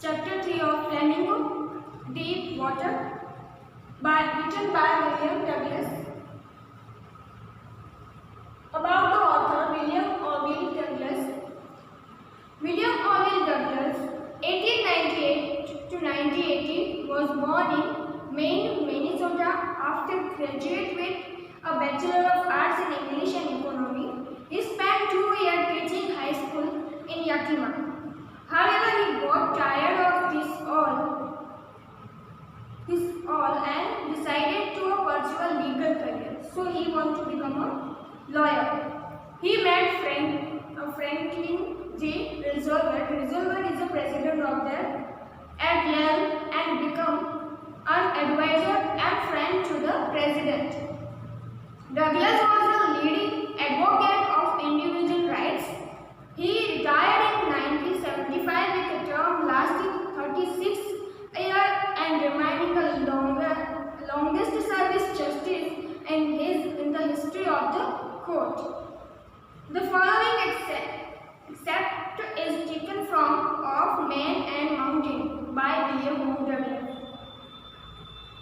Chapter 3 of Flamingo, Deep Water, written by William Douglas. About the author William Orville Douglas. William Orville Douglas, 1898 to 1980, was born in Maine, Minnesota. After graduating with a Bachelor of Arts in English and Economy, he spent 2 years teaching high school in Yakima. However, he got tired of this all and decided to pursue a legal career. So he wanted to become a lawyer. He met Franklin J. Roosevelt. Roosevelt is the president of at Yale and become an advisor and friend to the president. Douglas was a leading advocate of individual rights. He retired in 1975 with a term lasting 36 years and remaining the longest service justice in the history of the court. The following excerpt is taken from Of Man and Mountain by William Douglas.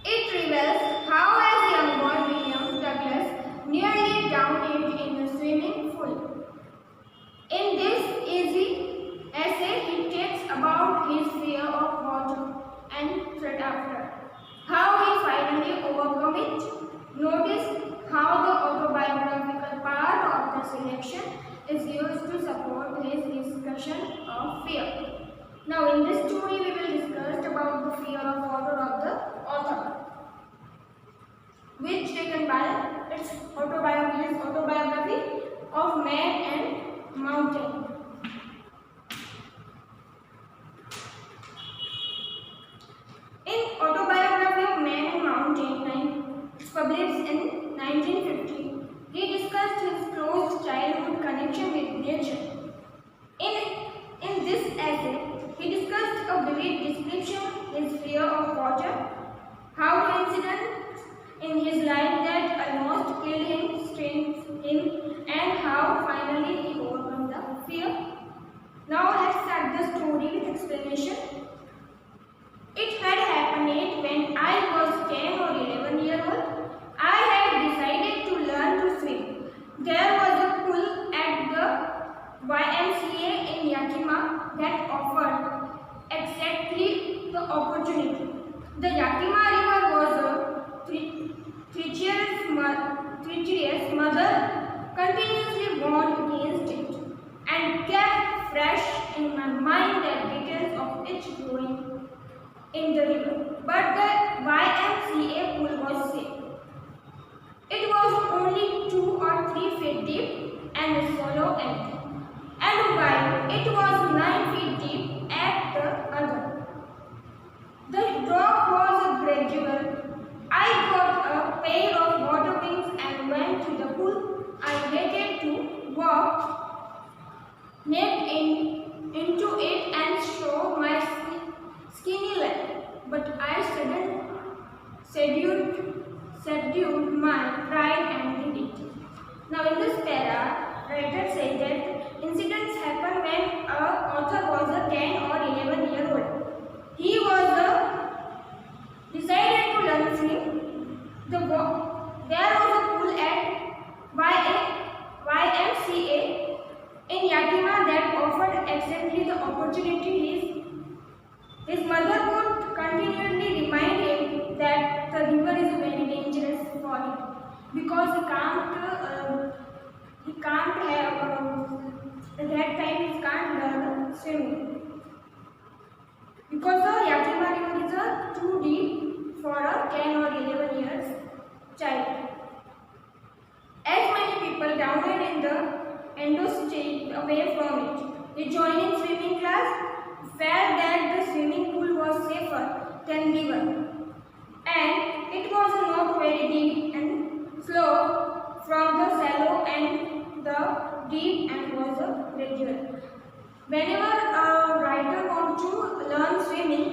It reveals how as young boy William Douglas nearly drowned in the swimming pool. In this easy essay, he takes about his fear of water and threat after, how he finally overcome it. Notice how the autobiographical part of the selection is used to support his discussion of fear. Now, in this story, we will discuss about the fear of water of the author, which taken by its autobiography of Man and Mountain. In Autobiography of Man and Mountain, published in 1950, he discussed his close childhood connection with nature. In this essay, he discussed a vivid description his fear of water, how incidents in his life that almost killed him strengthened him, and how finally he overcome the fear. Now let's start the story with explanation. It had happened when I was 10 or 11 years old. I had decided to learn to swim. There was a pool at the YMCA in Yakima that offered exactly the opportunity. The Yakima River was a treacherous mother continuously warned against it and kept fresh in my mind the details of its growing in the river. But the YMCA pool was safe. It was only 2 or 3 feet deep and shallow end, and while it was 9 feet deep at the other. The drop was gradual. I got a pair of water wings and went to the pool. I waited to walk naked into it and show my skinny leg, but I subdued my pride and did it. Now in this para, writer says that incidents happen when an author was a 10 or 11 year old. He was decided to learn swim. There was a pool at YMCA in Yakima that offered exactly the opportunity. His mother would continually remind him that the river is very dangerous for him because he can't learn swimming because the Yakima river is too deep for a 10 or 11 years child. As many people down in the Endo stayed away from it. They joined in swimming class, felt that the swimming pool was safer than river, and it was not very deep and slow from the shallow and the deep and was gradual. Whenever a writer wants to learn swimming,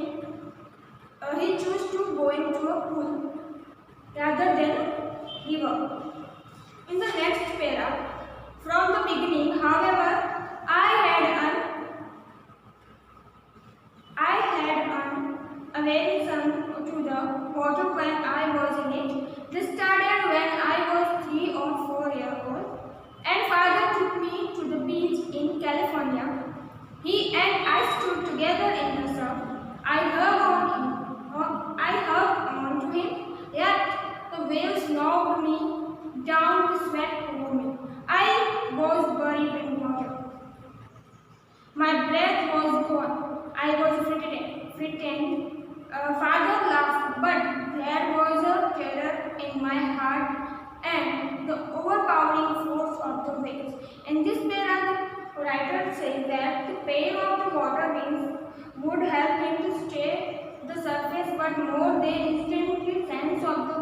he chooses to go into a pool rather than river. In the next para, from the beginning, however, I had and the overpowering force of the waves. In this para, the writer says that the pain of the water wings would help him to stay the surface, but more they instantly sense of the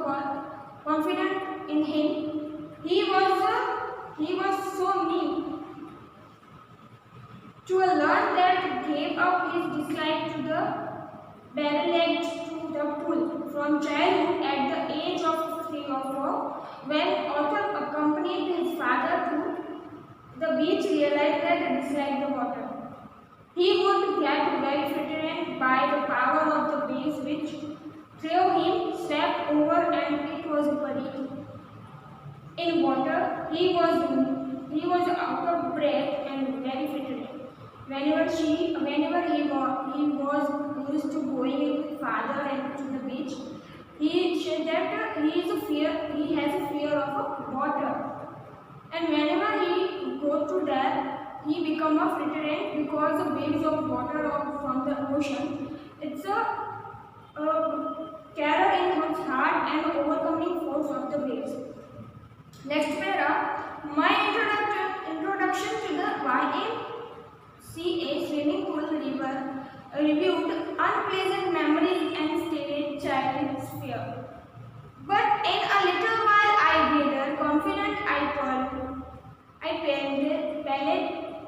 confidence in him. He was so neat to learn that gave up his dislike to the barrelage to the pool from childhood at the age of 3 or 4. When Arthur accompanied his father to the beach, realized that he disliked the water. He would get very frightened by the power of the waves which threw him, stepped over, and it was buried in water. He was out of breath and very frightened. Whenever he was used to going with his father and to the beach, he said that he has a fear of water, and whenever he go to there, he become a frightened because the waves of water from the ocean. It's a terror in his heart and overcoming force of the waves. Next para, my introduction to the YMCA swimming pool river reviewed unpleasant memories and stated child's fear. But in a little while I gathered confident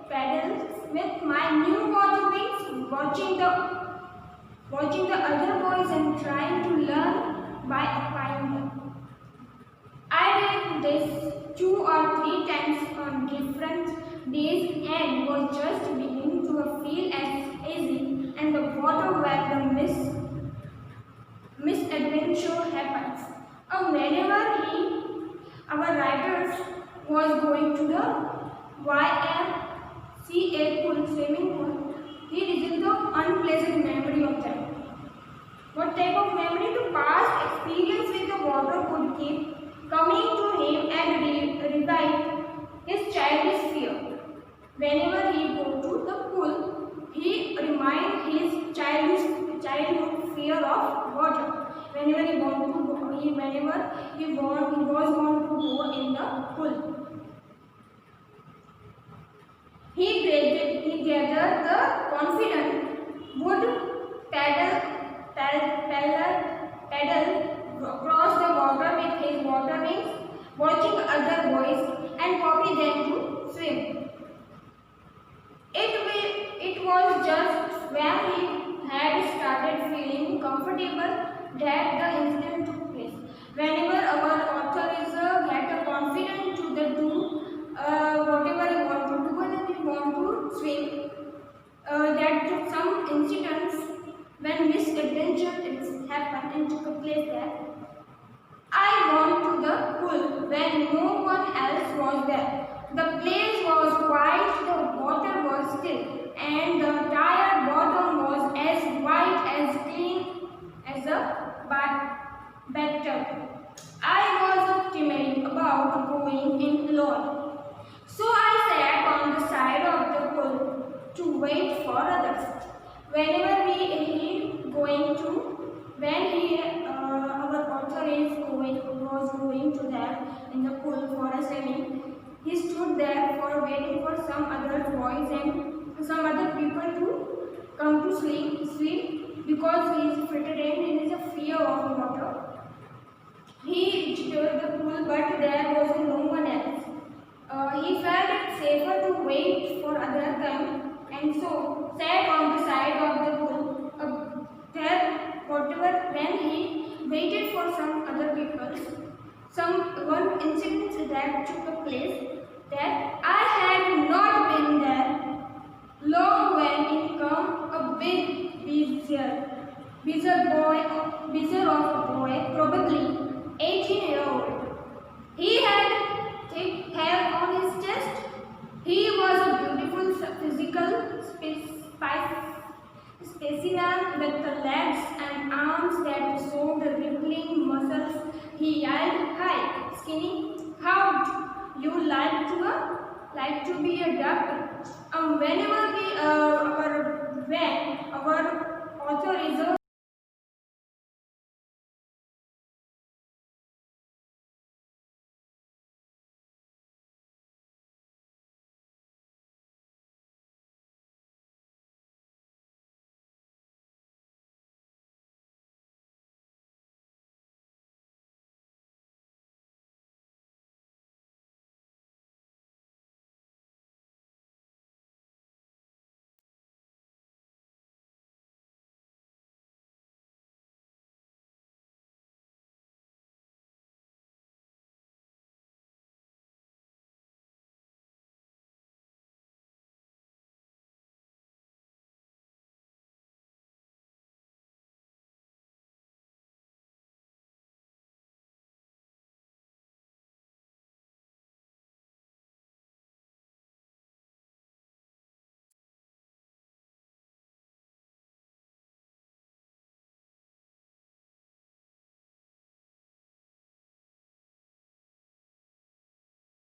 paddled with my new water wings, watching the other boys and trying to learn by applying them. I did this 2 or 3 times on different days and was just beginning to feel as easy and the water where the misadventure happens. Whenever our writers was going to the YMCA pool, swimming pool, he received the unpleasant memory of that. What type of memory? To past experience with the water could keep coming to him and revive his childish fear. Whenever he go to the pool, he remind his childhood fear of water. Whenever he was going to go in the pool. He gathered the confidence, would paddle across the water with his water wings, watching other boys and copy them to swim. It was just when he had started feeling comfortable that the incident took place. Whenever our author is get confident to do whatever he want to do and he want to swim, that some incidents when misadventure happened and took place there. I went to the pool when no one else was there. The place was quiet, the water was still, and the tired bottom was as white as clean as a bathtub. I was timid about going in alone, so I sat on the side of the pool to wait for others. Whenever our author was going to there in the pool for a swimming, he stood there for waiting for some other boys and some other people to come to sleep because he is frightened and is a fear of water. He reached the pool, but there was no one else. He felt it safer to wait for other time and so sat on the side of the pool. When he waited for some other people, one incident that took place that I had not been there long when in come a big beezer of a boy, probably 18-year-old. He had thick hair on his chest. He was a beautiful physical specimen with the legs and arms that showed the rippling muscles. He yelled, "Hi, skinny! How would you like to be a duck?" When our author is